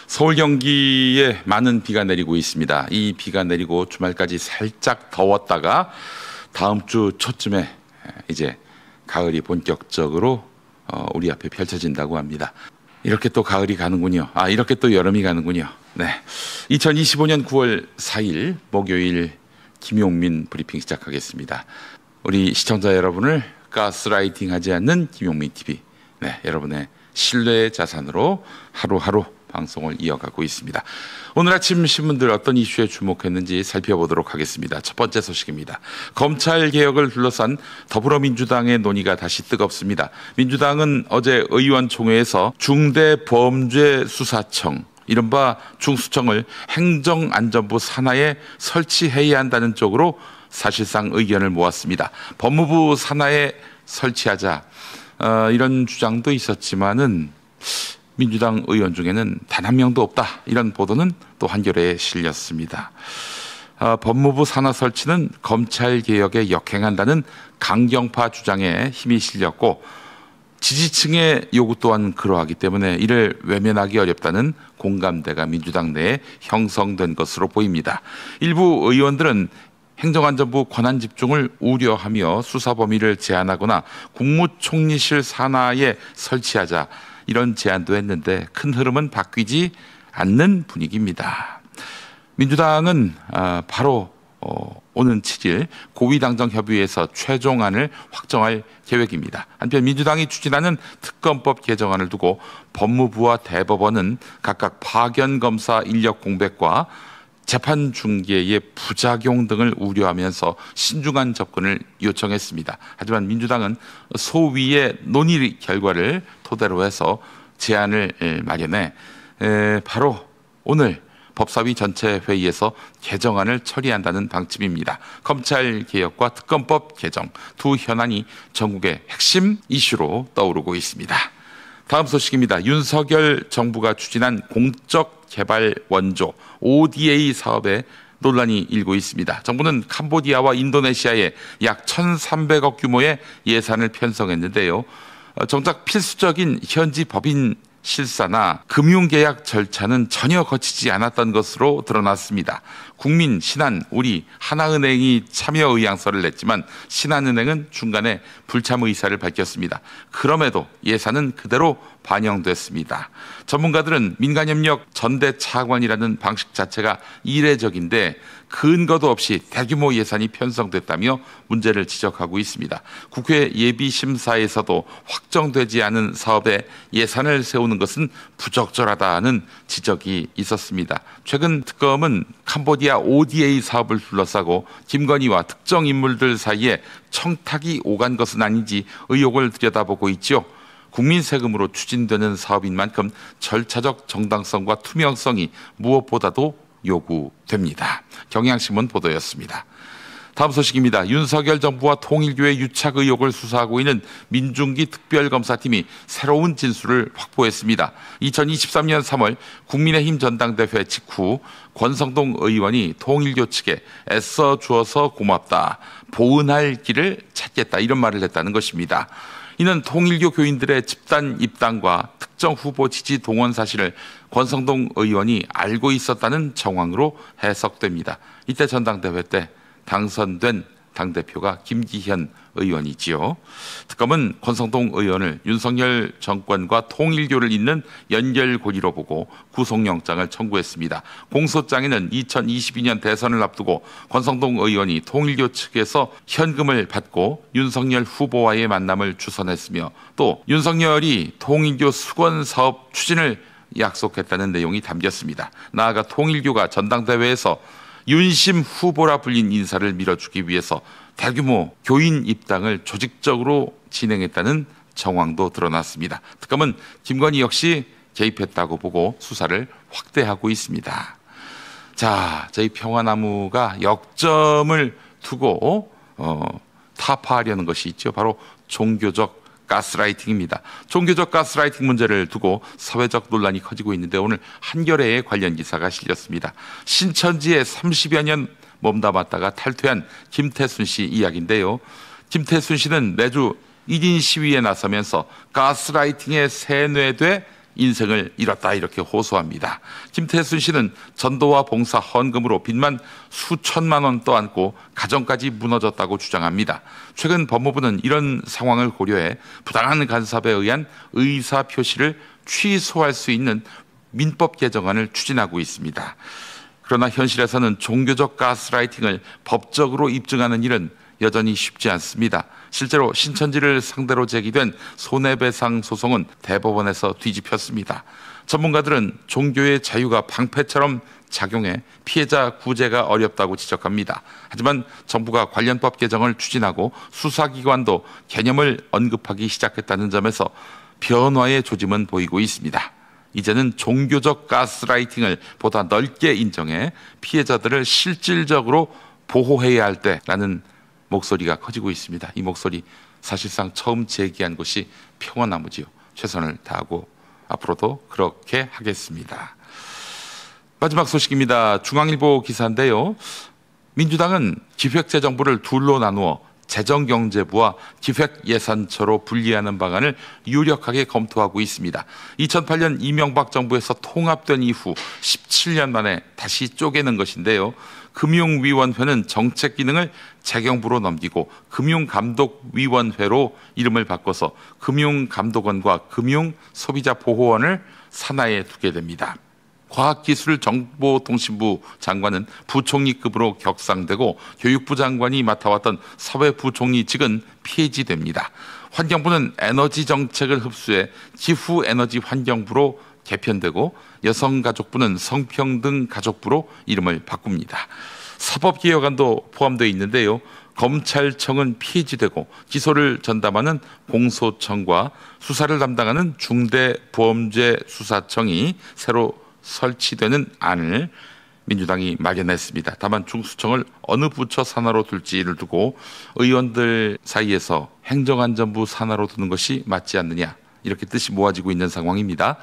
서울 경기에 많은 비가 내리고 있습니다. 이 비가 내리고 주말까지 살짝 더웠다가 다음 주 초쯤에 이제 가을이 본격적으로 우리 앞에 펼쳐진다고 합니다. 이렇게 또 가을이 가는군요. 이렇게 또 여름이 가는군요. 네, 2025년 9월 4일 목요일 김용민 브리핑 시작하겠습니다. 우리 시청자 여러분을 가스라이팅하지 않는 김용민 TV, 네, 여러분의 신뢰의 자산으로 하루하루 방송을 이어가고 있습니다. 오늘 아침 신문들 어떤 이슈에 주목했는지 살펴보도록 하겠습니다. 첫 번째 소식입니다. 검찰 개혁을 둘러싼 더불어민주당의 논의가 다시 뜨겁습니다. 민주당은 어제 의원총회에서 중대범죄수사청, 이른바 중수청을 행정안전부 산하에 설치해야 한다는 쪽으로 사실상 의견을 모았습니다. 법무부 산하에 설치하자, 이런 주장도 있었지만은 민주당 의원 중에는 단 한 명도 없다, 이런 보도는 또 한겨레에 실렸습니다. 법무부 산하 설치는 검찰 개혁에 역행한다는 강경파 주장에 힘이 실렸고 지지층의 요구 또한 그러하기 때문에 이를 외면하기 어렵다는 공감대가 민주당 내에 형성된 것으로 보입니다. 일부 의원들은 행정안전부 권한 집중을 우려하며 수사 범위를 제한하거나 국무총리실 산하에 설치하자, 이런 제안도 했는데 큰 흐름은 바뀌지 않는 분위기입니다. 민주당은 바로 오는 7일 고위당정협의회에서 최종안을 확정할 계획입니다. 한편 민주당이 추진하는 특검법 개정안을 두고 법무부와 대법원은 각각 파견검사 인력 공백과 재판 중개의 부작용 등을 우려하면서 신중한 접근을 요청했습니다. 하지만 민주당은 소위의 논의 결과를 토대로 해서 제안을 마련해 바로 오늘 법사위 전체 회의에서 개정안을 처리한다는 방침입니다. 검찰 개혁과 특검법 개정, 두 현안이 전국의 핵심 이슈로 떠오르고 있습니다. 다음 소식입니다. 윤석열 정부가 추진한 공적 개발 원조 ODA 사업에 논란이 일고 있습니다. 정부는 캄보디아와 인도네시아에 약 1,300억 규모의 예산을 편성했는데요. 정작 필수적인 현지 법인 실사나 금융계약 절차는 전혀 거치지 않았던 것으로 드러났습니다. 국민, 신한, 우리, 하나은행이 참여 의향서를 냈지만 신한은행은 중간에 불참 의사를 밝혔습니다. 그럼에도 예산은 그대로 반영됐습니다. 전문가들은 민간협력 전대차관이라는 방식 자체가 이례적인데 근거도 없이 대규모 예산이 편성됐다며 문제를 지적하고 있습니다. 국회 예비심사에서도 확정되지 않은 사업에 예산을 세우는 것은 부적절하다는 지적이 있었습니다. 최근 특검은 캄보디아 ODA 사업을 둘러싸고 김건희와 특정 인물들 사이에 청탁이 오간 것은 아닌지 의혹을 들여다보고 있죠. 국민 세금으로 추진되는 사업인 만큼 절차적 정당성과 투명성이 무엇보다도 요구됩니다. 경향신문 보도였습니다. 다음 소식입니다. 윤석열 정부와 통일교의 유착 의혹을 수사하고 있는 민중기 특별검사팀이 새로운 진술을 확보했습니다. 2023년 3월 국민의힘 전당대회 직후 권성동 의원이 통일교 측에 애써 주어서 고맙다, 보은할 길을 찾겠다, 이런 말을 했다는 것입니다. 이는 통일교 교인들의 집단 입당과 특정 후보 지지 동원 사실을 권성동 의원이 알고 있었다는 정황으로 해석됩니다. 이때 전당대회 때 당선된 당대표가 김기현 의원이지요. 특검은 권성동 의원을 윤석열 정권과 통일교를 잇는 연결고리로 보고 구속영장을 청구했습니다. 공소장에는 2022년 대선을 앞두고 권성동 의원이 통일교 측에서 현금을 받고 윤석열 후보와의 만남을 주선했으며 또 윤석열이 통일교 수건 사업 추진을 약속했다는 내용이 담겼습니다. 나아가 통일교가 전당대회에서 윤심 후보라 불린 인사를 밀어주기 위해서 대규모 교인 입당을 조직적으로 진행했다는 정황도 드러났습니다. 특검은 김건희 역시 개입했다고 보고 수사를 확대하고 있습니다. 자, 저희 평화나무가 역점을 두고 타파하려는 것이 있죠. 바로 종교적 가스라이팅입니다. 종교적 가스라이팅 문제를 두고 사회적 논란이 커지고 있는데 오늘 한겨레에 관련 기사가 실렸습니다. 신천지에 30여 년 몸담았다가 탈퇴한 김태순 씨 이야기인데요. 김태순 씨는 매주 1인 시위에 나서면서 가스라이팅에 세뇌돼 인생을 잃었다 이렇게 호소합니다. 김태순 씨는 전도와 봉사 헌금으로 빚만 수천만 원 떠안고 가정까지 무너졌다고 주장합니다. 최근 법무부는 이런 상황을 고려해 부당한 간섭에 의한 의사 표시를 취소할 수 있는 민법 개정안을 추진하고 있습니다. 그러나 현실에서는 종교적 가스라이팅을 법적으로 입증하는 일은 여전히 쉽지 않습니다. 실제로 신천지를 상대로 제기된 손해배상 소송은 대법원에서 뒤집혔습니다. 전문가들은 종교의 자유가 방패처럼 작용해 피해자 구제가 어렵다고 지적합니다. 하지만 정부가 관련법 개정을 추진하고 수사기관도 개념을 언급하기 시작했다는 점에서 변화의 조짐은 보이고 있습니다. 이제는 종교적 가스라이팅을 보다 넓게 인정해 피해자들을 실질적으로 보호해야 할 때라는 목소리가 커지고 있습니다. 이 목소리 사실상 처음 제기한 곳이 평화나무지요. 최선을 다하고 앞으로도 그렇게 하겠습니다. 마지막 소식입니다. 중앙일보 기사인데요. 민주당은 기획재정부를 둘로 나누어 재정경제부와 기획예산처로 분리하는 방안을 유력하게 검토하고 있습니다. 2008년 이명박 정부에서 통합된 이후 17년 만에 다시 쪼개는 것인데요. 금융위원회는 정책 기능을 재경부로 넘기고 금융감독위원회로 이름을 바꿔서 금융감독원과 금융소비자보호원을 산하에 두게 됩니다. 과학기술정보통신부 장관은 부총리급으로 격상되고 교육부 장관이 맡아왔던 사회부총리직은 폐지됩니다. 환경부는 에너지 정책을 흡수해 기후에너지환경부로 개편되고 여성가족부는 성평등가족부로 이름을 바꿉니다. 사법개혁안도 포함되어 있는데요. 검찰청은 폐지되고 기소를 전담하는 공소청과 수사를 담당하는 중대범죄수사청이 새로 설치되는 안을 민주당이 마련했습니다. 다만 중수청을 어느 부처 산하로 둘지를 두고 의원들 사이에서 행정안전부 산하로 두는 것이 맞지 않느냐 이렇게 뜻이 모아지고 있는 상황입니다.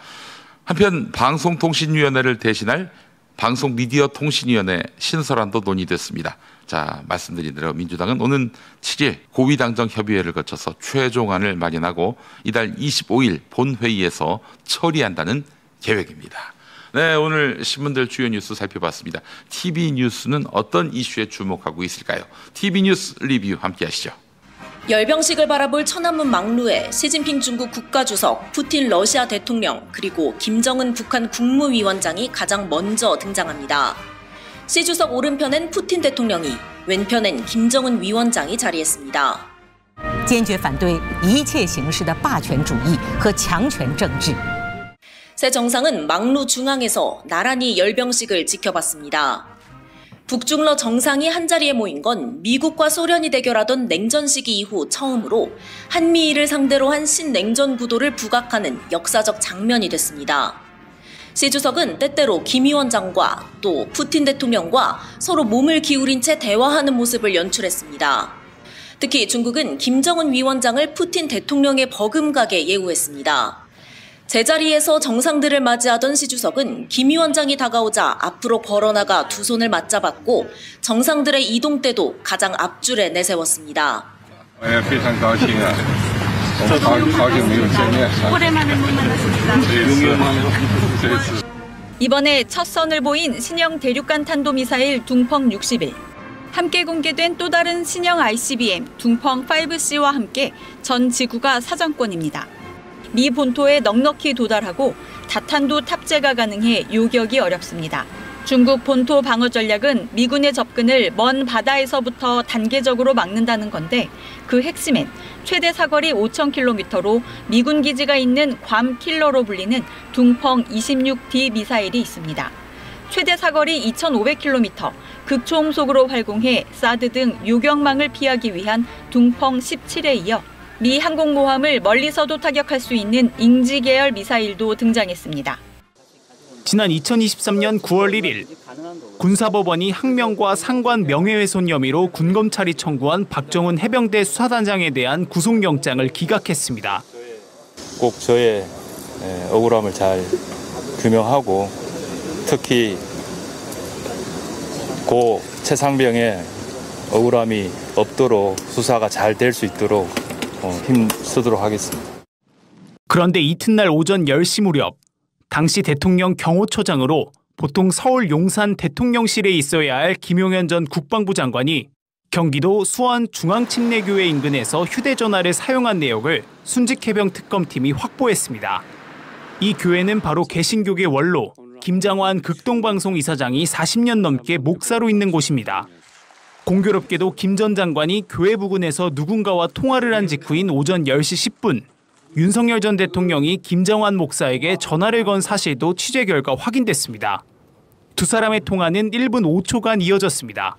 한편 방송통신위원회를 대신할 방송미디어통신위원회 신설안도 논의됐습니다. 자, 말씀드린 대로 민주당은 오는 7일 고위당정협의회를 거쳐서 최종안을 마련하고 이달 25일 본회의에서 처리한다는 계획입니다. 네, 오늘 신문들 주요 뉴스 살펴봤습니다. TV뉴스는 어떤 이슈에 주목하고 있을까요? TV뉴스 리뷰 함께 하시죠. 열병식을 바라볼 천안문 막루에 시진핑 중국 국가주석, 푸틴 러시아 대통령, 그리고 김정은 북한 국무위원장이 가장 먼저 등장합니다. 시 주석 오른편엔 푸틴 대통령이, 왼편엔 김정은 위원장이 자리했습니다. 坚决反对一切形式的霸权主义和强权政治。 새 정상은 막루 중앙에서 나란히 열병식을 지켜봤습니다. 북중러 정상이 한자리에 모인 건 미국과 소련이 대결하던 냉전 시기 이후 처음으로 한미일을 상대로 한 신냉전 구도를 부각하는 역사적 장면이 됐습니다. 시 주석은 때때로 김 위원장과 또 푸틴 대통령과 서로 몸을 기울인 채 대화하는 모습을 연출했습니다. 특히 중국은 김정은 위원장을 푸틴 대통령의 버금가게 예우했습니다. 제자리에서 정상들을 맞이하던 시 주석은 김 위원장이 다가오자 앞으로 걸어나가 두 손을 맞잡았고 정상들의 이동 때도 가장 앞줄에 내세웠습니다. 이번에 첫 선을 보인 신형 대륙간 탄도미사일 둥펑 60일. 함께 공개된 또 다른 신형 ICBM 둥펑 5C와 함께 전 지구가 사정권입니다. 미 본토에 넉넉히 도달하고 다탄도 탑재가 가능해 요격이 어렵습니다. 중국 본토 방어 전략은 미군의 접근을 먼 바다에서부터 단계적으로 막는다는 건데 그 핵심엔 최대 사거리 5,000km로 미군 기지가 있는 괌 킬러로 불리는 둥펑 26D 미사일이 있습니다. 최대 사거리 2,500km, 극초음속으로 활공해 사드 등 요격망을 피하기 위한 둥펑 17에 이어 미 항공모함을 멀리서도 타격할 수 있는 잉지 계열 미사일도 등장했습니다. 지난 2023년 9월 1일 군사법원이 항명과 상관 명예훼손 혐의로 군검찰이 청구한 박정훈 해병대 수사단장에 대한 구속영장을 기각했습니다. 꼭 저의 억울함을 잘 규명하고 특히 고 최상병의 억울함이 없도록 수사가 잘 될 수 있도록 힘쓰도록 하겠습니다. 그런데 이튿날 오전 10시 무렵 당시 대통령 경호처장으로 보통 서울 용산 대통령실에 있어야 할 김용현 전 국방부 장관이 경기도 수원 중앙침례교회 인근에서 휴대전화를 사용한 내역을 순직해병 특검팀이 확보했습니다. 이 교회는 바로 개신교계 원로 김장환 극동방송 이사장이 40년 넘게 목사로 있는 곳입니다. 공교롭게도 김 전 장관이 교회 부근에서 누군가와 통화를 한 직후인 오전 10시 10분 윤석열 전 대통령이 김장환 목사에게 전화를 건 사실도 취재 결과 확인됐습니다. 두 사람의 통화는 1분 5초간 이어졌습니다.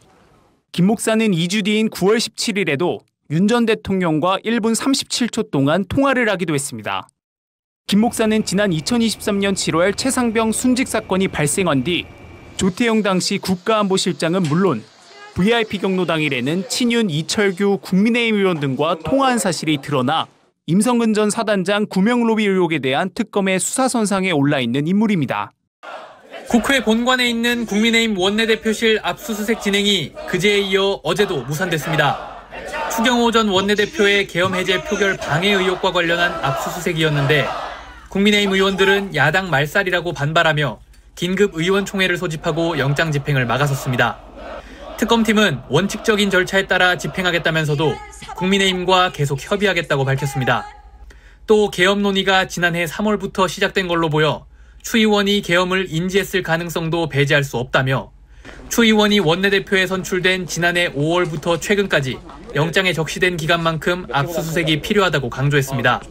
김 목사는 2주 뒤인 9월 17일에도 윤 전 대통령과 1분 37초 동안 통화를 하기도 했습니다. 김 목사는 지난 2023년 7월 최상병 순직 사건이 발생한 뒤 조태영 당시 국가안보실장은 물론 VIP 경로 당일에는 친윤 이철규 국민의힘 의원 등과 통화한 사실이 드러나 임성근 전 사단장 구명 로비 의혹에 대한 특검의 수사선상에 올라있는 인물입니다. 국회 본관에 있는 국민의힘 원내대표실 압수수색 진행이 그제에 이어 어제도 무산됐습니다. 추경호 전 원내대표의 계엄 해제 표결 방해 의혹과 관련한 압수수색이었는데 국민의힘 의원들은 야당 말살이라고 반발하며 긴급 의원총회를 소집하고 영장 집행을 막아섰습니다. 특검팀은 원칙적인 절차에 따라 집행하겠다면서도 국민의힘과 계속 협의하겠다고 밝혔습니다. 또 계엄 논의가 지난해 3월부터 시작된 걸로 보여 추 의원이 계엄을 인지했을 가능성도 배제할 수 없다며 추 의원이 원내대표에 선출된 지난해 5월부터 최근까지 영장에 적시된 기간만큼 압수수색이 필요하다고 강조했습니다.